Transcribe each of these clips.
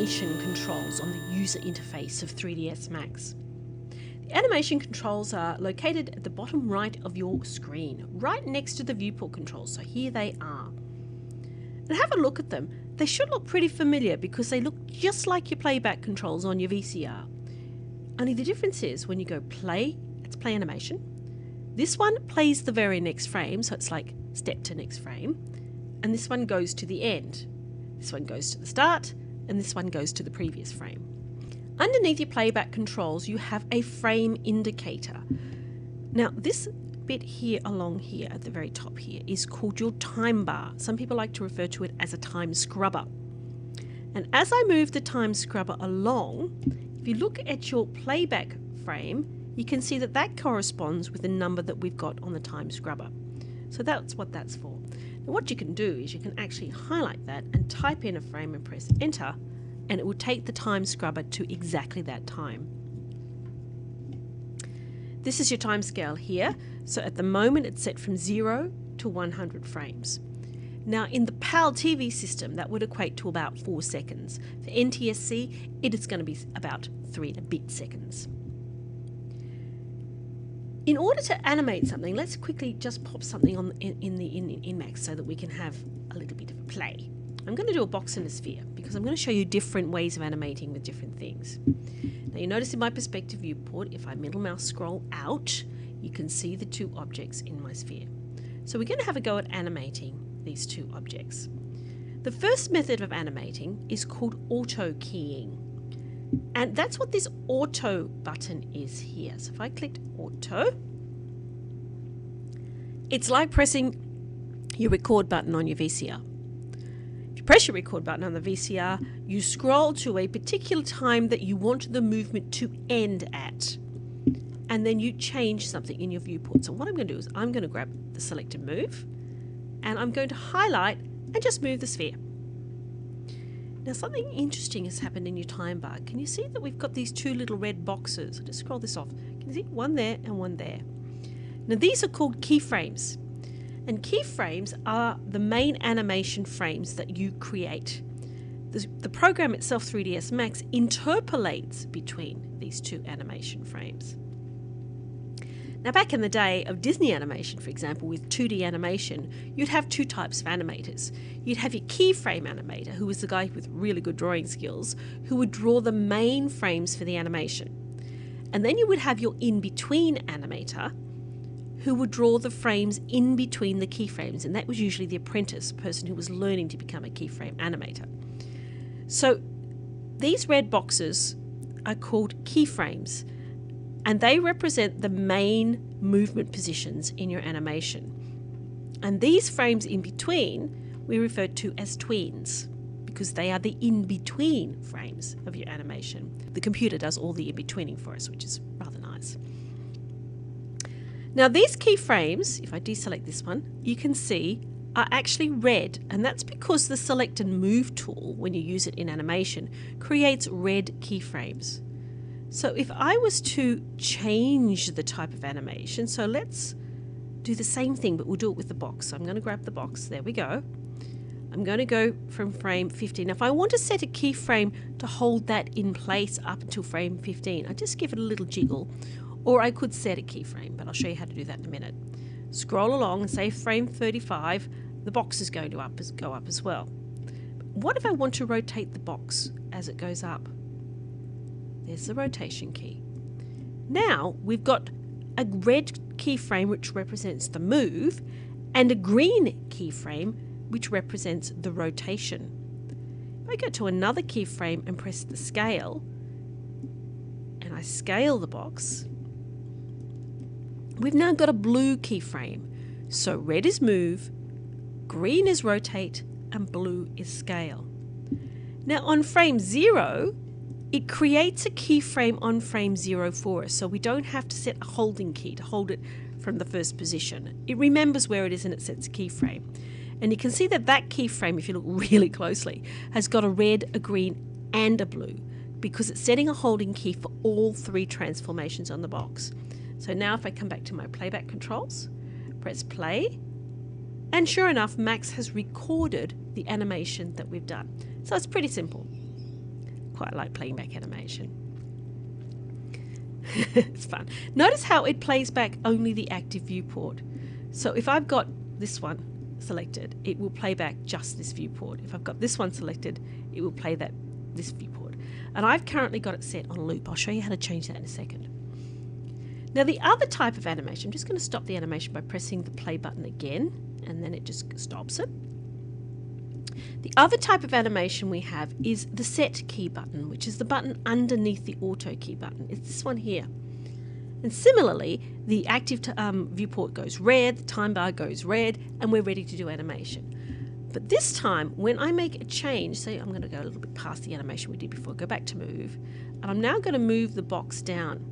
animation controls on the user interface of 3ds Max. The animation controls are located at the bottom right of your screen, right next to the viewport controls. So here they are. And have a look at them. They should look pretty familiar because they look just like your playback controls on your VCR. Only the difference is when you go play, it's play animation. This one plays the very next frame, so it's like step to next frame. And this one goes to the end. This one goes to the start, and this one goes to the previous frame. Underneath your playback controls, you have a frame indicator. Now, this bit here along here at the very top here is called your time bar. Some people like to refer to it as a time scrubber. And as I move the time scrubber along, if you look at your playback frame, you can see that that corresponds with the number that we've got on the time scrubber. So that's what that's for. Now what you can do is you can actually highlight that and type in a frame and press enter, and it will take the time scrubber to exactly that time. This is your time scale here. So at the moment it's set from 0 to 100 frames. Now in the PAL TV system that would equate to about 4 seconds. For NTSC it is going to be about 3 and a bit seconds. In order to animate something, let's quickly just pop something on in Max so that we can have a little bit of a play. I'm going to do a box and a sphere because I'm going to show you different ways of animating with different things. Now you notice in my perspective viewport, if I middle mouse scroll out, you can see the two objects in my sphere. So we're going to have a go at animating these two objects. The first method of animating is called auto keying. And that's what this auto button is here. So if I clicked auto, it's like pressing your record button on your VCR. If you press your record button on the VCR, you scroll to a particular time that you want the movement to end at. And then you change something in your viewport. So what I'm going to do is I'm going to grab the select and move, and I'm going to highlight and just move the sphere. Now something interesting has happened in your time bar. Can you see that we've got these two little red boxes? I'll just scroll this off. Can you see one there and one there? Now these are called keyframes. And keyframes are the main animation frames that you create. The program itself, 3ds Max, interpolates between these two animation frames. Now back in the day of Disney animation, for example, with 2D animation, you'd have two types of animators. You'd have your keyframe animator, who was the guy with really good drawing skills, who would draw the main frames for the animation. And then you would have your in-between animator, who would draw the frames in between the keyframes, and that was usually the apprentice, person who was learning to become a keyframe animator. So these red boxes are called keyframes, and they represent the main movement positions in your animation. And these frames in between we refer to as tweens, because they are the in-between frames of your animation. The computer does all the in-betweening for us, which is rather nice. Now these keyframes, if I deselect this one, you can see are actually red, and that's because the select and move tool, when you use it in animation, creates red keyframes. So if I was to change the type of animation, so let's do the same thing, but we'll do it with the box. So I'm going to grab the box, there we go. I'm going to go from frame 15. Now if I want to set a keyframe to hold that in place up until frame 15, I just give it a little jiggle, or I could set a keyframe, but I'll show you how to do that in a minute. Scroll along and say frame 35, the box is going to go up as well. What if I want to rotate the box as it goes up? There's the rotation key. Now we've got a red keyframe which represents the move, and a green keyframe which represents the rotation. If I go to another keyframe and press the scale, and I scale the box, we've now got a blue keyframe. So red is move, green is rotate, and blue is scale. Now on frame 0, it creates a keyframe on frame 0 for us, so we don't have to set a holding key to hold it from the first position. It remembers where it is and it sets a keyframe. And you can see that that keyframe, if you look really closely, has got a red, a green, and a blue, because it's setting a holding key for all three transformations on the box. So now if I come back to my playback controls, press play, and sure enough, Max has recorded the animation that we've done. So it's pretty simple. quite like playing back animation. It's fun. Notice how it plays back only the active viewport. So if I've got this one selected, it will play back just this viewport. If I've got this one selected, it will play this viewport. And I've currently got it set on loop. I'll show you how to change that in a second. Now the other type of animation, I'm just going to stop the animation by pressing the play button again, and then it just stops it. The other type of animation we have is the set key button, which is the button underneath the auto key button. It's this one here. And similarly, the active viewport goes red, the time bar goes red, and we're ready to do animation. But this time, when I make a change, say I'm going to go a little bit past the animation we did before, go back to move, and I'm now going to move the box down.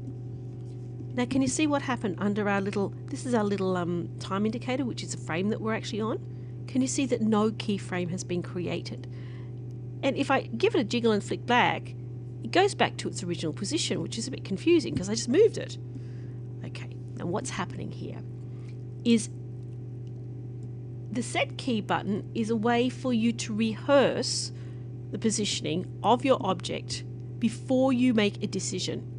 Now can you see what happened under our little, this is our little time indicator, which is a frame that we're actually on. Can you see that no keyframe has been created? And if I give it a jiggle and flick back, it goes back to its original position, which is a bit confusing because I just moved it. Okay, now what's happening here is the set key button is a way for you to rehearse the positioning of your object before you make a decision.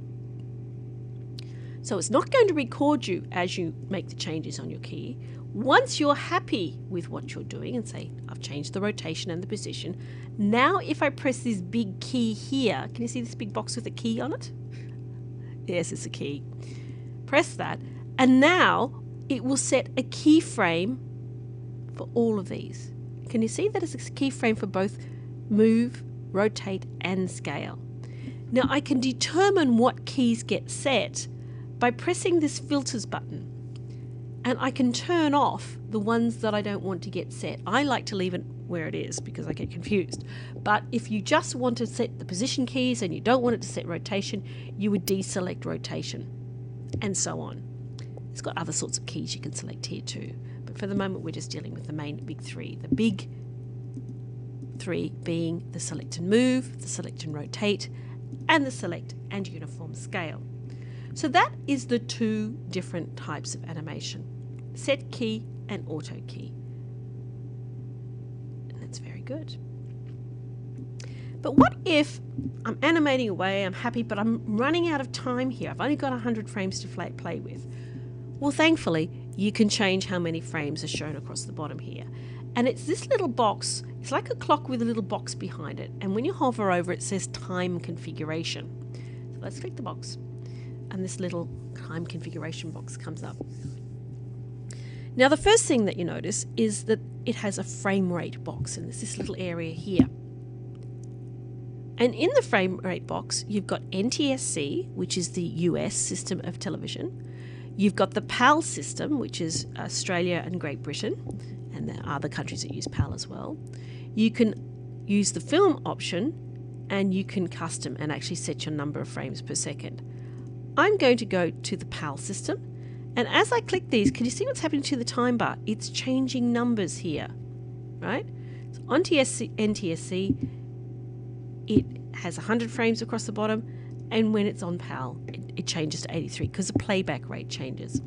So it's not going to record you as you make the changes on your key. Once you're happy with what you're doing and say, I've changed the rotation and the position, now if I press this big key here, can you see this big box with a key on it? Yes, it's a key. Press that, and now it will set a keyframe for all of these. Can you see that it's a keyframe for both move, rotate, and scale? Now I can determine what keys get set by pressing this filters button, and I can turn off the ones that I don't want to get set. I like to leave it where it is because I get confused. But if you just want to set the position keys and you don't want it to set rotation, you would deselect rotation, and so on. It's got other sorts of keys you can select here too. But for the moment, we're just dealing with the main big three. The big three being the select and move, the select and rotate, and the select and uniform scale. So that is the two different types of animation, set key and auto key. And that's very good. But what if I'm animating away, I'm happy, but I'm running out of time here. I've only got 100 frames to play with. Well, thankfully, you can change how many frames are shown across the bottom here. And it's this little box, it's like a clock with a little box behind it. And when you hover over it, says time configuration. So let's click the box. And this little time configuration box comes up. Now the first thing that you notice is that it has a frame rate box, and there's this little area here. And in the frame rate box, you've got NTSC, which is the US system of television. You've got the PAL system, which is Australia and Great Britain, and there are other countries that use PAL as well. You can use the film option, and you can custom and actually set your number of frames per second. I'm going to go to the PAL system, and as I click these, can you see what's happening to the time bar? It's changing numbers here, right? So on NTSC, it has 100 frames across the bottom, and when it's on PAL, it changes to 83 because the playback rate changes.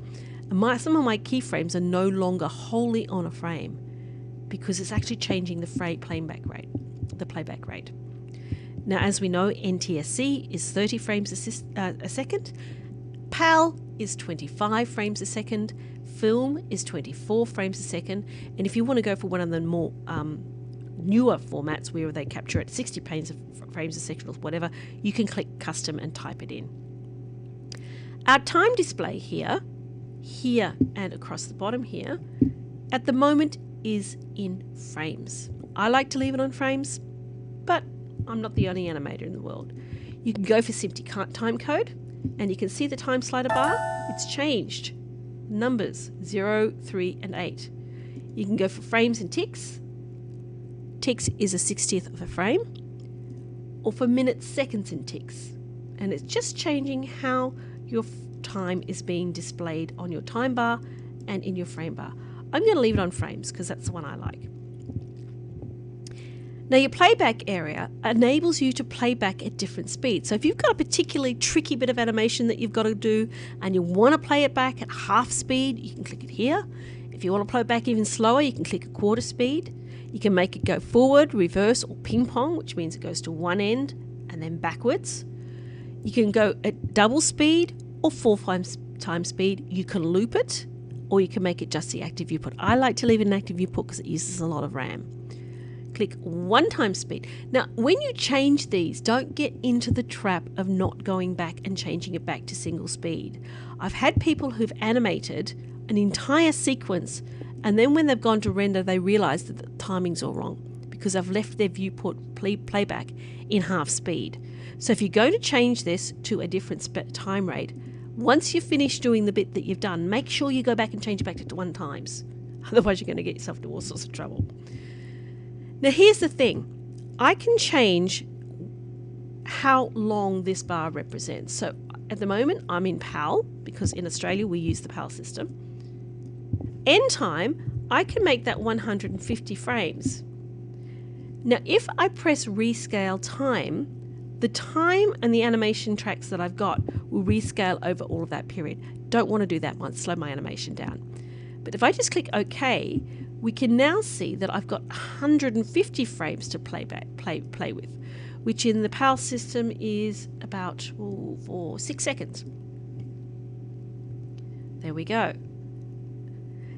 And some of my keyframes are no longer wholly on a frame because it's actually changing the playback rate. Now, as we know, NTSC is 30 frames a second. PAL is 25 frames a second. Film is 24 frames a second. And if you want to go for one of the more newer formats where they capture at 60 frames a second or whatever, you can click custom and type it in. Our time display here, and across the bottom here, at the moment is in frames. I like to leave it on frames, but I'm not the only animator in the world. You can go for SMPTE time code, and you can see the time slider bar. It's changed. Numbers 0, 3, and 8. You can go for frames and ticks. Ticks is a 60th of a frame, or for minutes, seconds, and ticks. And it's just changing how your time is being displayed on your time bar and in your frame bar. I'm going to leave it on frames because that's the one I like. Now your playback area enables you to play back at different speeds. So if you've got a particularly tricky bit of animation that you've got to do and you want to play it back at half speed, you can click it here. If you want to play it back even slower, you can click a quarter speed. You can make it go forward, reverse, or ping pong, which means it goes to one end and and then backwards. You can go at double speed or 4 times speed. You can loop it, or you can make it just the active viewport. I like to leave it an active viewport because it uses a lot of RAM. Click 1 times speed. Now, when you change these, don't get into the trap of not going back and changing it back to single speed. I've had people who've animated an entire sequence, and then when they've gone to render, they realize that the timing's all wrong because I've left their viewport playback in half speed. So if you're going to change this to a different time rate, once you've finished doing the bit that you've done, make sure you go back and change it back to 1 times. Otherwise, you're going to get yourself into all sorts of trouble. Now, here's the thing. I can change how long this bar represents. So at the moment, I'm in PAL because in Australia, we use the PAL system. End time, I can make that 150 frames. Now, if I press rescale time, the time and the animation tracks that I've got will rescale over all of that period. Don't want to do that once, slow my animation down. But if I just click OK, we can now see that I've got 150 frames to play with, which in the PAL system is about 6 seconds. There we go.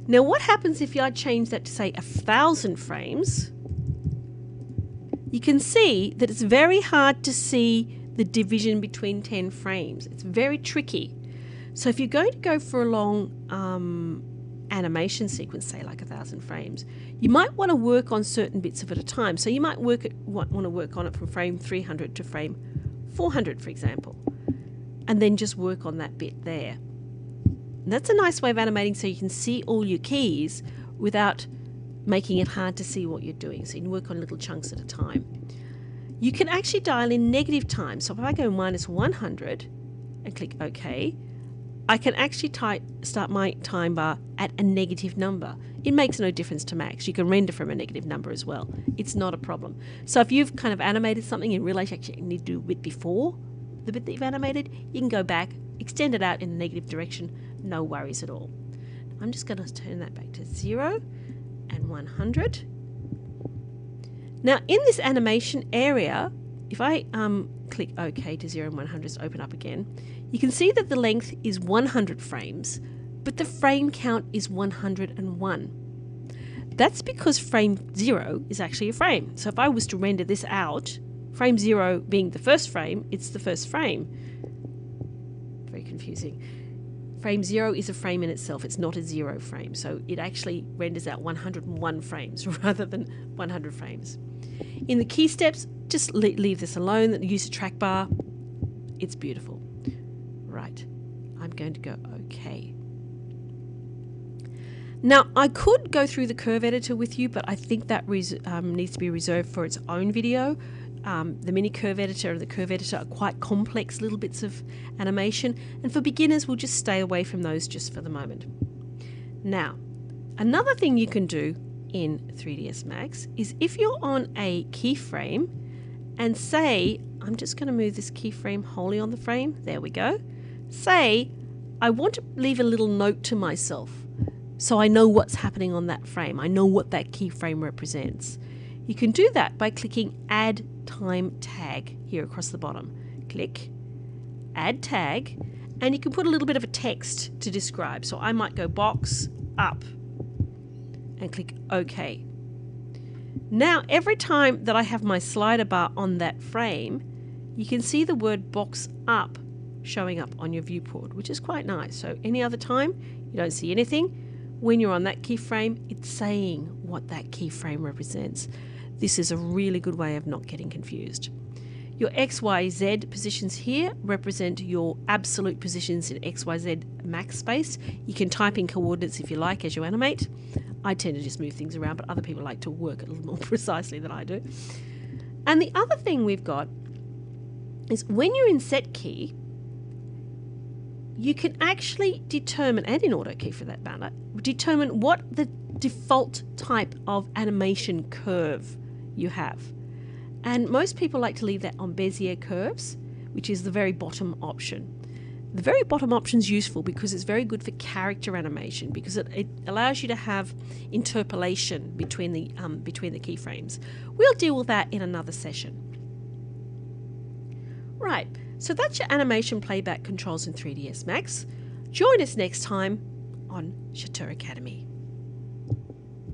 Now, what happens if I change that to, say, 1,000 frames? You can see that it's very hard to see the division between 10 frames. It's very tricky. So if you're going to go for a long animation sequence, say like 1,000 frames, you might want to work on certain bits of it at a time. So you might want to work on it from frame 300 to frame 400, for example, and then just work on that bit there. And that's a nice way of animating so you can see all your keys without making it hard to see what you're doing. So you can work on little chunks at a time. You can actually dial in negative time. So if I go -100 and click OK, I can actually start my time bar at a negative number. It makes no difference to max. You can render from a negative number as well. It's not a problem. So if you've kind of animated something and realize you actually need to do a bit before the bit that you've animated, you can go back, extend it out in a negative direction, no worries at all. I'm just going to turn that back to 0 and 100. Now in this animation area, if I click OK to 0 and 100 to open up again, you can see that the length is 100 frames, but the frame count is 101. That's because frame 0 is actually a frame. So if I was to render this out, frame 0 being the first frame, it's the first frame. Very confusing. Frame 0 is a frame in itself. It's not a 0 frame. So it actually renders out 101 frames rather than 100 frames. In the key steps, just leave this alone. Use the track bar. It's beautiful. Right. I'm going to go OK. Now, I could go through the curve editor with you, but I think that needs to be reserved for its own video. The mini curve editor and the curve editor are quite complex little bits of animation, and for beginners we'll just stay away from those just for the moment. Now, another thing you can do in 3ds Max is if you're on a keyframe and say, I'm just going to move this keyframe wholly on the frame, there we go, say I want to leave a little note to myself so I know what's happening on that frame, I know what that keyframe represents. You can do that by clicking Add Time Tag here across the bottom. Click Add Tag, and you can put a little bit of a text to describe. So I might go box up and click OK. Now every time that I have my slider bar on that frame, you can see the word box up showing up on your viewport, which is quite nice. So any other time you don't see anything, when you're on that keyframe, it's saying what that keyframe represents. This is a really good way of not getting confused. Your X, Y, Z positions here represent your absolute positions in X, Y, Z max space. You can type in coordinates if you like as you animate. I tend to just move things around, but other people like to work a little more precisely than I do. And the other thing we've got is when you're in set key, you can actually determine, and in auto key for that matter, determine what the default type of animation curve you have. And most people like to leave that on Bezier curves, which is the very bottom option. The very bottom option is useful because it's very good for character animation, because it allows you to have interpolation between the keyframes. We'll deal with that in another session. Right, so that's your animation playback controls in 3ds Max. Join us next time on Chateau Academy.